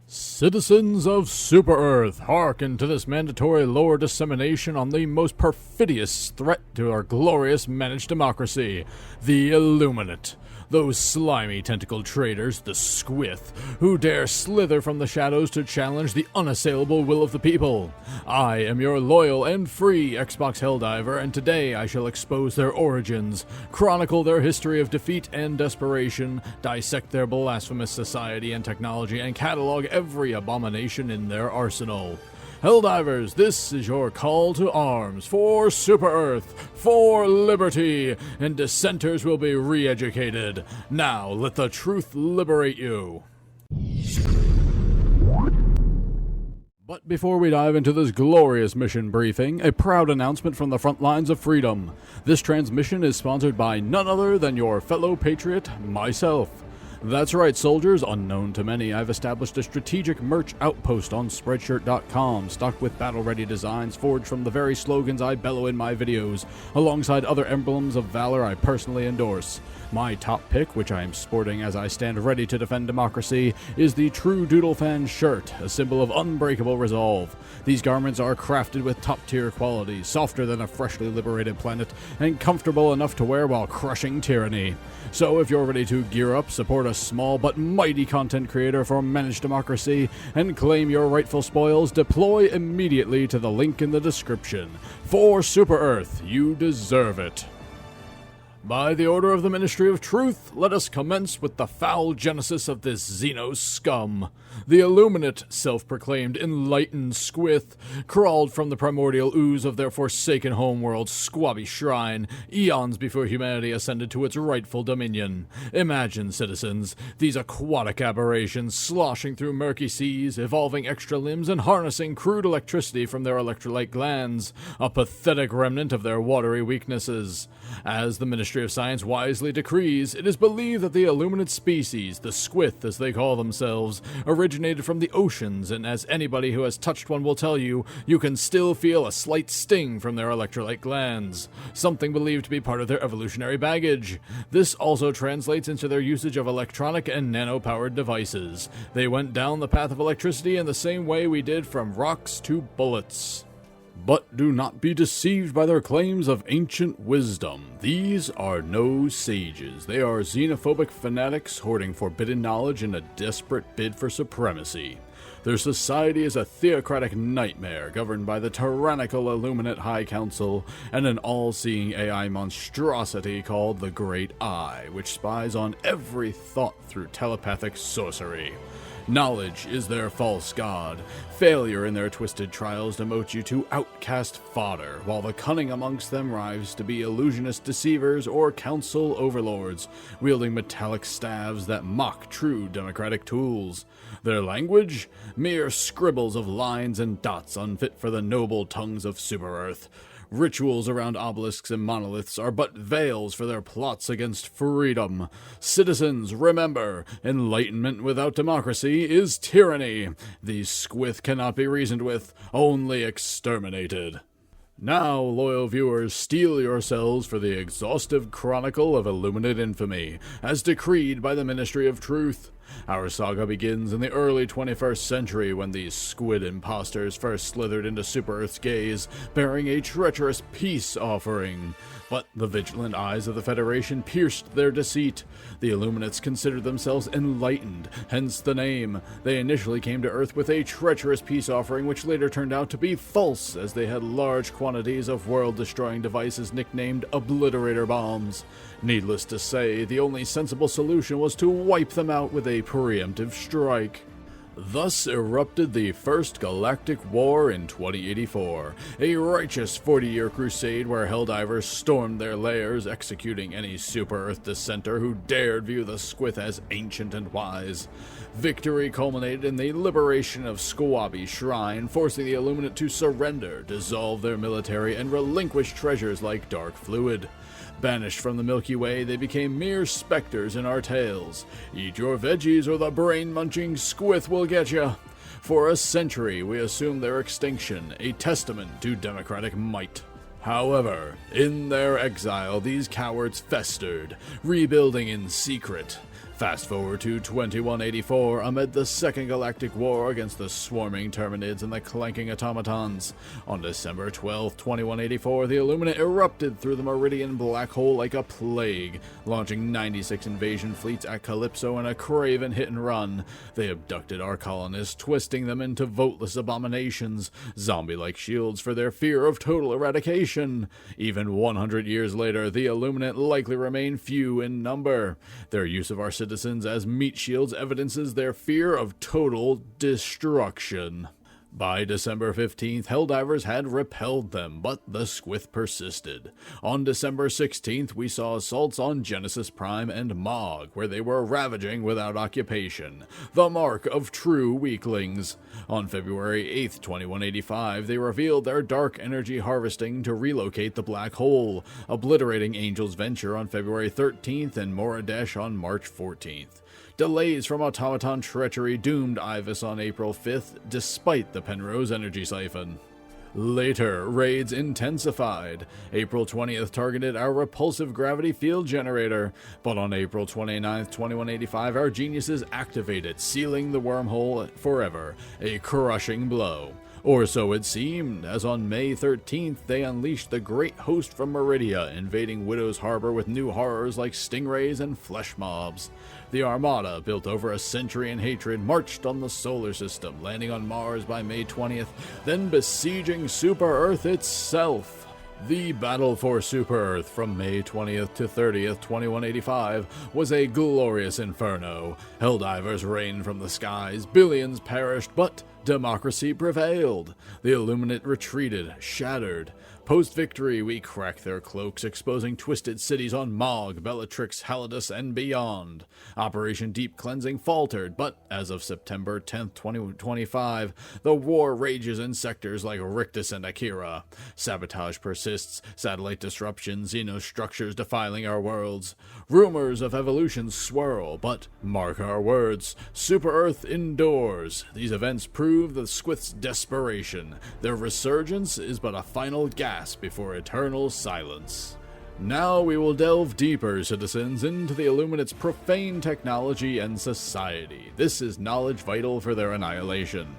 Citizens of Super-Earth, hearken to this mandatory lore dissemination on the most perfidious threat to our glorious managed democracy, the Illuminate. Those slimy tentacled traitors, the Squ'ith, who dare slither from the shadows to challenge the unassailable will of the people. I am your loyal and free Xbox Helldiver, and today I shall expose their origins, chronicle their history of defeat and desperation, dissect their blasphemous society and technology, and catalog every abomination in their arsenal. Helldivers, this is your call to arms for Super-Earth, for liberty, and dissenters will be re-educated. Now let the truth liberate you. But before we dive into this glorious mission briefing, a proud announcement from the front lines of freedom. This transmission is sponsored by none other than your fellow patriot, myself. That's right, soldiers. Unknown to many, I've established a strategic merch outpost on Spreadshirt.com, stocked with battle-ready designs forged from the very slogans I bellow in my videos, alongside other emblems of valor I personally endorse. My top pick, which I am sporting as I stand ready to defend democracy, is the True Doodle Fan shirt, a symbol of unbreakable resolve. These garments are crafted with top-tier quality, softer than a freshly liberated planet, and comfortable enough to wear while crushing tyranny. So if you're ready to gear up, support a small but mighty content creator for managed democracy, and claim your rightful spoils, deploy immediately to the link in the description. For Super-Earth, you deserve it. By the order of the Ministry of Truth, let us commence with the foul genesis of this Xeno scum. The Illuminate, self-proclaimed enlightened Squ'ith, crawled from the primordial ooze of their forsaken homeworld, Squabby Shrine, eons before humanity ascended to its rightful dominion. Imagine, citizens, these aquatic aberrations sloshing through murky seas, evolving extra limbs, and harnessing crude electricity from their electrolyte glands, a pathetic remnant of their watery weaknesses. As the Ministry of Science wisely decrees, it is believed that the Illuminate species, the Squ'ith as they call themselves, originated from the oceans, and as anybody who has touched one will tell you, you can still feel a slight sting from their electrolyte glands, something believed to be part of their evolutionary baggage. This also translates into their usage of electronic and nano-powered devices. They went down the path of electricity in the same way we did from rocks to bullets. But do not be deceived by their claims of ancient wisdom. These are no sages. They are xenophobic fanatics hoarding forbidden knowledge in a desperate bid for supremacy. Their society is a theocratic nightmare governed by the tyrannical Illuminate High Council and an all-seeing AI monstrosity called the Great Eye, which spies on every thought through telepathic sorcery. Knowledge is their false god. Failure in their twisted trials demotes you to outcast fodder, while the cunning amongst them rise to be illusionist deceivers or council overlords, wielding metallic staves that mock true democratic tools. Their language? Mere scribbles of lines and dots unfit for the noble tongues of Super-Earth. Rituals around obelisks and monoliths are but veils for their plots against freedom. Citizens, remember, enlightenment without democracy is tyranny. These Squ'ith cannot be reasoned with, only exterminated. Now, loyal viewers, steel yourselves for the exhaustive chronicle of Illuminate infamy, as decreed by the Ministry of Truth. Our saga begins in the early 21st century when these Squid imposters first slithered into Super-Earth's gaze, bearing a treacherous peace offering. But the vigilant eyes of the Federation pierced their deceit. The Illuminates considered themselves enlightened, hence the name. They initially came to Earth with a treacherous peace offering which later turned out to be false, as they had large quantities of world-destroying devices nicknamed Obliterator Bombs. Needless to say, the only sensible solution was to wipe them out with a preemptive strike. Thus erupted the First Galactic War in 2084, a righteous 40-year crusade where Helldivers stormed their lairs, executing any Super-Earth dissenter who dared view the Squ'ith as ancient and wise. Victory culminated in the liberation of Squabby Shrine, forcing the Illuminate to surrender, dissolve their military, and relinquish treasures like dark fluid. Banished from the Milky Way, they became mere specters in our tales. Eat your veggies or the brain-munching Squ'ith will get ya. For a century, we assumed their extinction, a testament to democratic might. However, in their exile, these cowards festered, rebuilding in secret. Fast forward to 2184, amid the Second Galactic War against the swarming Terminids and the clanking automatons. On December 12, 2184, the Illuminate erupted through the Meridian black hole like a plague, launching 96 invasion fleets at Calypso in a craven hit-and-run. They abducted our colonists, twisting them into voteless abominations, zombie-like shields for their fear of total eradication. Even 100 years later, the Illuminate likely remain few in number. Their use of our citizens as meat shields evidences their fear of total destruction. By December 15th, Helldivers had repelled them, but the Squ'ith persisted. On December 16th, we saw assaults on Genesis Prime and Mog, where they were ravaging without occupation, the mark of true weaklings. On February 8th, 2185, they revealed their dark energy harvesting to relocate the black hole, obliterating Angel's Venture on February 13th and Moradesh on March 14th. Delays from automaton treachery doomed Ivis on April 5th, despite the Penrose energy siphon. Later, raids intensified. April 20th targeted our repulsive gravity field generator, but on April 29th, 2185, our geniuses activated, sealing the wormhole forever, a crushing blow. Or so it seemed, as on May 13th they unleashed the great host from Meridia, invading Widow's Harbor with new horrors like stingrays and flesh mobs. The Armada, built over a century in hatred, marched on the solar system, landing on Mars by May 20th, then besieging Super Earth itself. The battle for Super Earth from May 20th to 30th, 2185 was a glorious inferno. Helldivers rained from the skies, billions perished, but democracy prevailed. The Illuminate retreated, shattered. Post-victory, we cracked their cloaks, exposing twisted cities on Mog, Bellatrix, Halidus, and beyond. Operation Deep Cleansing faltered, but as of September 10th, 2025, the war rages in sectors like Rictus and Akira. Sabotage persists, satellite disruptions, xenostructures defiling our worlds. Rumors of evolution swirl, but mark our words, Super Earth endures. These events prove the Squ'ith's desperation. Their resurgence is but a final gasp before eternal silence. Now we will delve deeper, citizens, into the Illuminate's profane technology and society. This is knowledge vital for their annihilation.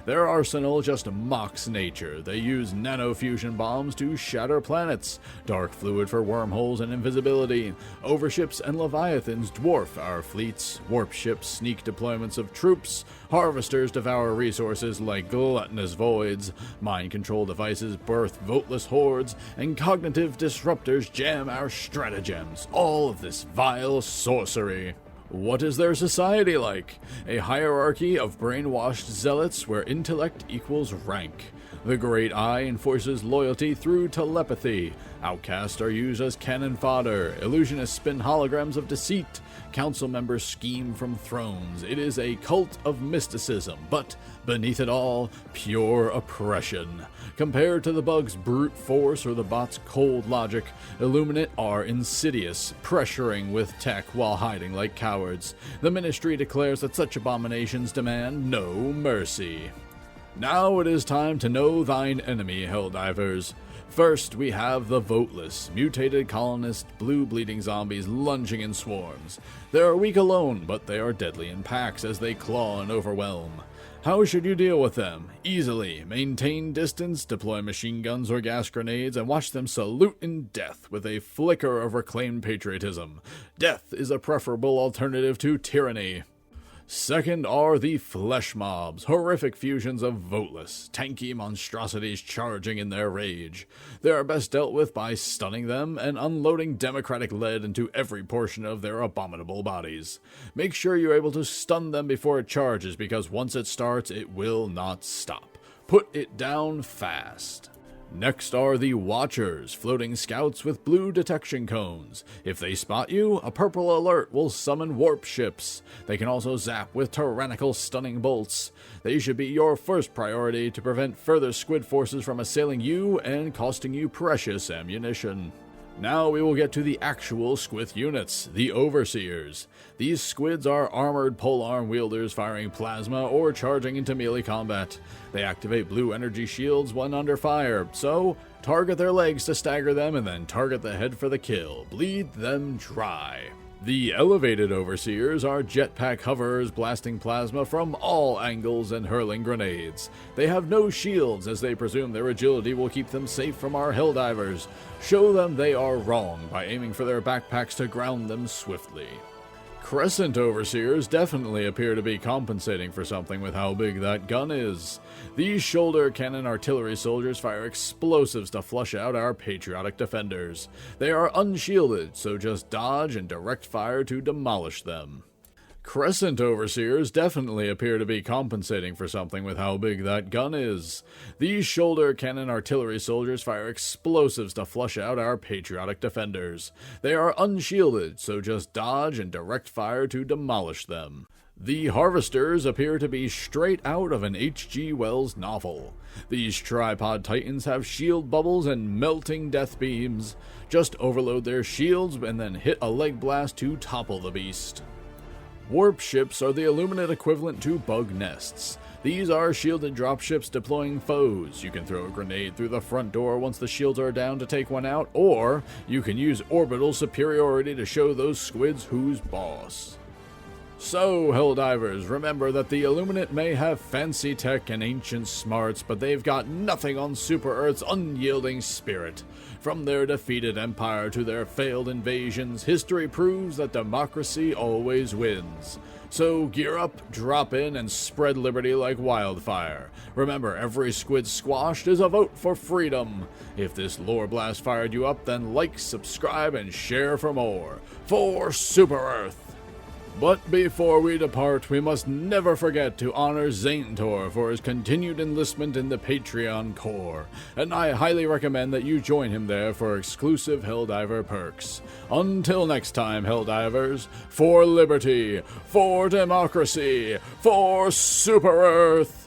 Their arsenal just mocks nature. They use nanofusion bombs to shatter planets, dark fluid for wormholes and invisibility. Overships and leviathans dwarf our fleets, warp ships sneak deployments of troops, harvesters devour resources like gluttonous voids, mind control devices birth voteless hordes, and cognitive disruptors jam our stratagems. All of this vile sorcery. What is their society like? A hierarchy of brainwashed zealots where intellect equals rank. The Great Eye enforces loyalty through telepathy. Outcasts are used as cannon fodder. Illusionists spin holograms of deceit. Council members scheme from thrones. It is a cult of mysticism, but beneath it all, pure oppression. Compared to the bug's brute force or the bot's cold logic, Illuminate are insidious, pressuring with tech while hiding like cowards. The Ministry declares that such abominations demand no mercy. Now it is time to know thine enemy, Helldivers. First, we have the voteless, mutated colonist, blue bleeding zombies lunging in swarms. They are weak alone, but they are deadly in packs as they claw and overwhelm. How should you deal with them? Easily. Maintain distance, deploy machine guns or gas grenades, and watch them salute in death with a flicker of reclaimed patriotism. Death is a preferable alternative to tyranny. Second are the flesh mobs, horrific fusions of voteless, tanky monstrosities charging in their rage. They are best dealt with by stunning them and unloading democratic lead into every portion of their abominable bodies. Make sure you're able to stun them before it charges, because once it starts, it will not stop. Put it down fast. Next are the Watchers, floating scouts with blue detection cones. If they spot you, a purple alert will summon warp ships. They can also zap with tyrannical stunning bolts. They should be your first priority to prevent further Squid forces from assailing you and costing you precious ammunition. Now we will get to the actual Squ'ith units, the Overseers. These squids are armored polearm wielders firing plasma or charging into melee combat. They activate blue energy shields when under fire, so target their legs to stagger them and then target the head for the kill. Bleed them dry. The elevated overseers are jetpack hovers blasting plasma from all angles and hurling grenades. They have no shields as they presume their agility will keep them safe from our Helldivers. Show them they are wrong by aiming for their backpacks to ground them swiftly. Crescent overseers definitely appear to be compensating for something with how big that gun is. These shoulder cannon artillery soldiers fire explosives to flush out our patriotic defenders. They are unshielded, so just dodge and direct fire to demolish them. Crescent overseers definitely appear to be compensating for something with how big that gun is. These shoulder cannon artillery soldiers fire explosives to flush out our patriotic defenders. They are unshielded, so just dodge and direct fire to demolish them. The harvesters appear to be straight out of an H.G. Wells novel. These tripod titans have shield bubbles and melting death beams. Just overload their shields and then hit a leg blast to topple the beast. Warp ships are the Illuminate equivalent to bug nests. These are shielded dropships deploying foes. You can throw a grenade through the front door once the shields are down to take one out, or you can use orbital superiority to show those squids who's boss. So, Helldivers, remember that the Illuminate may have fancy tech and ancient smarts, but they've got nothing on Super Earth's unyielding spirit. From their defeated empire to their failed invasions, history proves that democracy always wins. So gear up, drop in, and spread liberty like wildfire. Remember, every squid squashed is a vote for freedom. If this lore blast fired you up, then like, subscribe, and share for more. For Super Earth! But before we depart, we must never forget to honor Zaintor for his continued enlistment in the Patreon Corps, and I highly recommend that you join him there for exclusive Helldiver perks. Until next time, Helldivers, for liberty, for democracy, for Super Earth!